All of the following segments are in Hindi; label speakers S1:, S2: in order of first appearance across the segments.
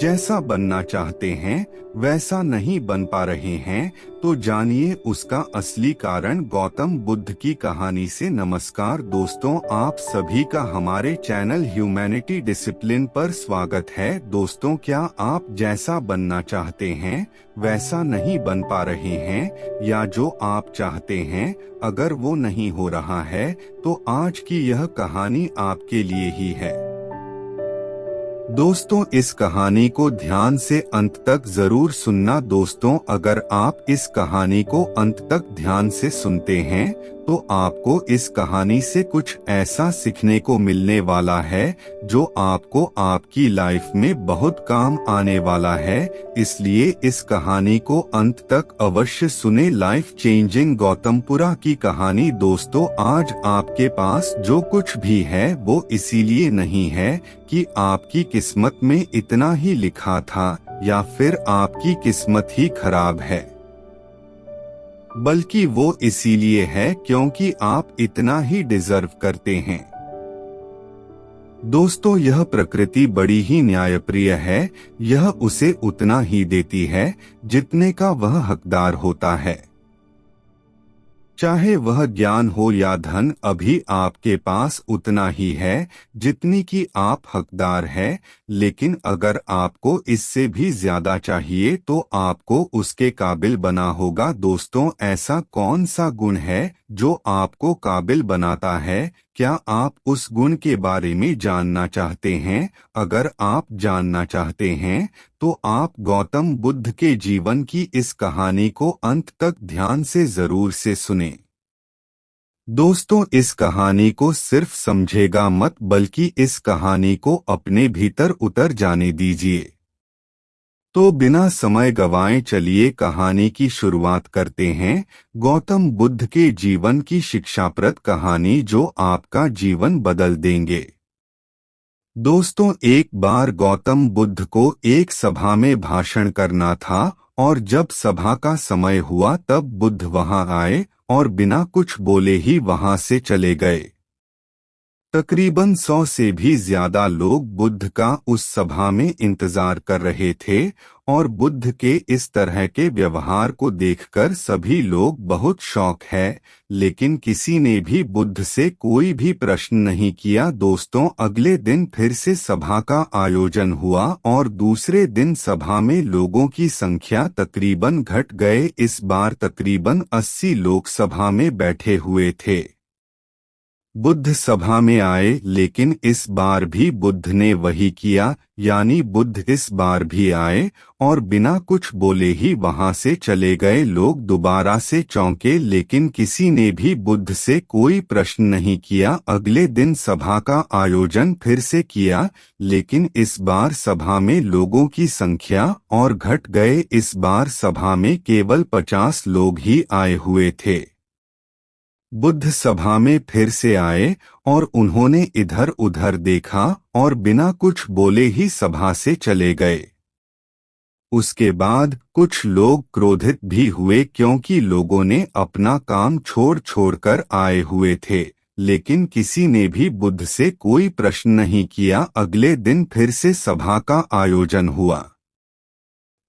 S1: जैसा बनना चाहते हैं वैसा नहीं बन पा रहे हैं, तो जानिए उसका असली कारण। गौतम बुद्ध की कहानी से नमस्कार दोस्तों, आप सभी का हमारे चैनल ह्यूमैनिटी डिसिप्लिन पर स्वागत है। दोस्तों, क्या आप जैसा बनना चाहते हैं वैसा नहीं बन पा रहे हैं, या जो आप चाहते हैं अगर वो नहीं हो रहा है, तो आज की यह कहानी आपके लिए ही है। दोस्तों, इस कहानी को ध्यान से अंत तक जरूर सुनना। दोस्तों, अगर आप इस कहानी को अंत तक ध्यान से सुनते हैं तो आपको इस कहानी से कुछ ऐसा सीखने को मिलने वाला है जो आपको आपकी लाइफ में बहुत काम आने वाला है। इसलिए इस कहानी को अंत तक अवश्य सुने। लाइफ चेंजिंग गौतमपुरा की कहानी। दोस्तों, आज आपके पास जो कुछ भी है वो इसीलिए नहीं है कि आपकी किस्मत में इतना ही लिखा था या फिर आपकी किस्मत ही खराब है, बल्कि वो इसीलिए है क्योंकि आप इतना ही डिजर्व करते हैं। दोस्तों, यह प्रकृति बड़ी ही न्यायप्रिय है। यह उसे उतना ही देती है जितने का वह हकदार होता है। चाहे वह ज्ञान हो या धन, अभी आपके पास उतना ही है जितनी की आप हकदार है। लेकिन अगर आपको इससे भी ज्यादा चाहिए तो आपको उसके काबिल बना होगा। दोस्तों, ऐसा कौन सा गुण है जो आपको काबिल बनाता है? क्या आप उस गुण के बारे में जानना चाहते हैं? अगर आप जानना चाहते हैं तो आप गौतम बुद्ध के जीवन की इस कहानी को अंत तक ध्यान से जरूर से सुने। दोस्तों, इस कहानी को सिर्फ समझेगा मत, बल्कि इस कहानी को अपने भीतर उतर जाने दीजिए। तो बिना समय गवाएं चलिए कहानी की शुरुआत करते हैं। गौतम बुद्ध के जीवन की शिक्षाप्रद कहानी जो आपका जीवन बदल देंगे। दोस्तों, एक बार गौतम बुद्ध को एक सभा में भाषण करना था, और जब सभा का समय हुआ तब बुद्ध वहां आए और बिना कुछ बोले ही वहां से चले गए। तकरीबन 100 से भी ज्यादा लोग बुद्ध का उस सभा में इंतजार कर रहे थे, और बुद्ध के इस तरह के व्यवहार को देखकर सभी लोग बहुत शॉक है, लेकिन किसी ने भी बुद्ध से कोई भी प्रश्न नहीं किया। दोस्तों, अगले दिन फिर से सभा का आयोजन हुआ और दूसरे दिन सभा में लोगों की संख्या तकरीबन घट गए। इस बार तकरीबन 80 लोग सभा में बैठे हुए थे। बुद्ध सभा में आए, लेकिन इस बार भी बुद्ध ने वही किया, यानी बुद्ध इस बार भी आए और बिना कुछ बोले ही वहां से चले गए। लोग दोबारा से चौंके, लेकिन किसी ने भी बुद्ध से कोई प्रश्न नहीं किया। अगले दिन सभा का आयोजन फिर से किया, लेकिन इस बार सभा में लोगों की संख्या और घट गए। इस बार सभा में केवल 50 लोग ही आए हुए थे। बुद्ध सभा में फिर से आए और उन्होंने इधर उधर देखा और बिना कुछ बोले ही सभा से चले गए। उसके बाद कुछ लोग क्रोधित भी हुए क्योंकि लोगों ने अपना काम छोड़ छोड़कर आए हुए थे, लेकिन किसी ने भी बुद्ध से कोई प्रश्न नहीं किया। अगले दिन फिर से सभा का आयोजन हुआ।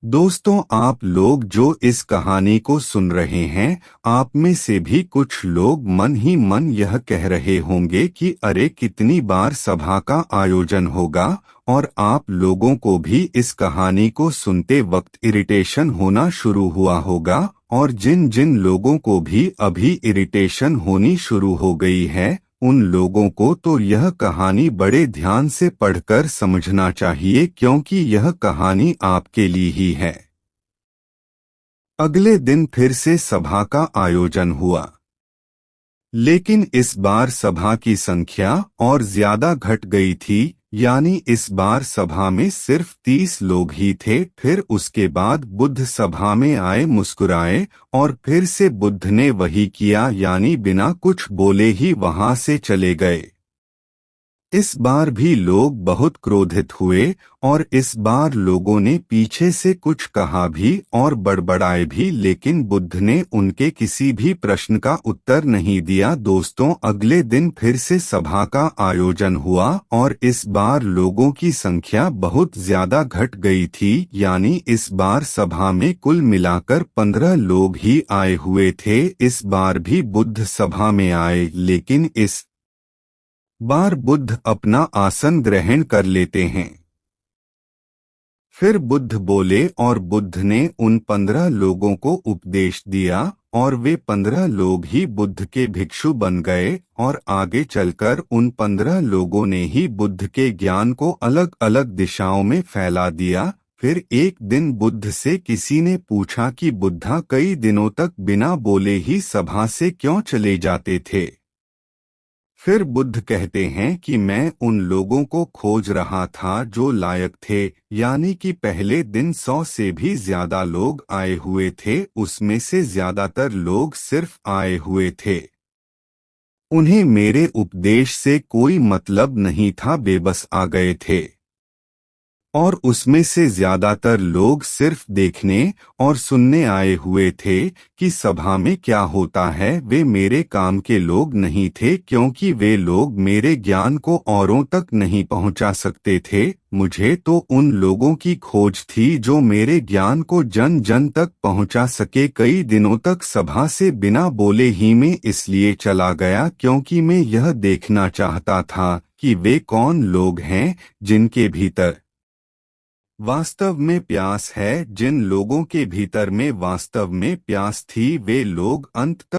S1: दोस्तों, आप लोग जो इस कहानी को सुन रहे हैं, आप में से भी कुछ लोग मन ही मन यह कह रहे होंगे कि अरे कितनी बार सभा का आयोजन होगा, और आप लोगों को भी इस कहानी को सुनते वक्त इरिटेशन होना शुरू हुआ होगा। और जिन जिन लोगों को भी अभी इरिटेशन होनी शुरू हो गई है, उन लोगों को तो यह कहानी बड़े ध्यान से पढ़कर समझना चाहिए, क्योंकि यह कहानी आपके लिए ही है। अगले दिन फिर से सभा का आयोजन हुआ, लेकिन इस बार सभा की संख्या और ज्यादा घट गई थी, यानी इस बार सभा में सिर्फ 30 लोग ही थे। फिर उसके बाद बुद्ध सभा में आए, मुस्कुराए और फिर से बुद्ध ने वही किया, यानी बिना कुछ बोले ही वहां से चले गए। इस बार भी लोग बहुत क्रोधित हुए और इस बार लोगों ने पीछे से कुछ कहा भी और बड़बड़ाए भी, लेकिन बुद्ध ने उनके किसी भी प्रश्न का उत्तर नहीं दिया। दोस्तों, अगले दिन फिर से सभा का आयोजन हुआ और इस बार लोगों की संख्या बहुत ज्यादा घट गई थी, यानी इस बार सभा में कुल मिलाकर 15 लोग ही आए हुए थे। इस बार भी बुद्ध सभा में आए, लेकिन इस बार बुद्ध अपना आसन ग्रहण कर लेते हैं। फिर बुद्ध बोले और बुद्ध ने उन 15 लोगों को उपदेश दिया और वे 15 लोग ही बुद्ध के भिक्षु बन गए और आगे चलकर उन 15 लोगों ने ही बुद्ध के ज्ञान को अलग अलग दिशाओं में फैला दिया। फिर एक दिन बुद्ध से किसी ने पूछा कि बुद्धा कई दिनों तक बिना बोले ही सभा से क्यों चले जाते थे। फिर बुद्ध कहते हैं कि मैं उन लोगों को खोज रहा था जो लायक थे, यानी कि पहले दिन 100 से भी ज्यादा लोग आए हुए थे, उसमें से ज्यादातर लोग सिर्फ आए हुए थे। उन्हें मेरे उपदेश से कोई मतलब नहीं था, बेबस आ गए थे। और उसमें से ज्यादातर लोग सिर्फ देखने और सुनने आए हुए थे कि सभा में क्या होता है। वे मेरे काम के लोग नहीं थे, क्योंकि वे लोग मेरे ज्ञान को औरों तक नहीं पहुंचा सकते थे। मुझे तो उन लोगों की खोज थी जो मेरे ज्ञान को जन जन तक पहुंचा सके। कई दिनों तक सभा से बिना बोले ही मैं इसलिए चला गया क्योंकि मैं यह देखना चाहता था कि वे कौन लोग हैं जिनके भीतर वास्तव में प्यास है। जिन लोगों के भीतर में वास्तव में प्यास थी, वे लोग अंत तक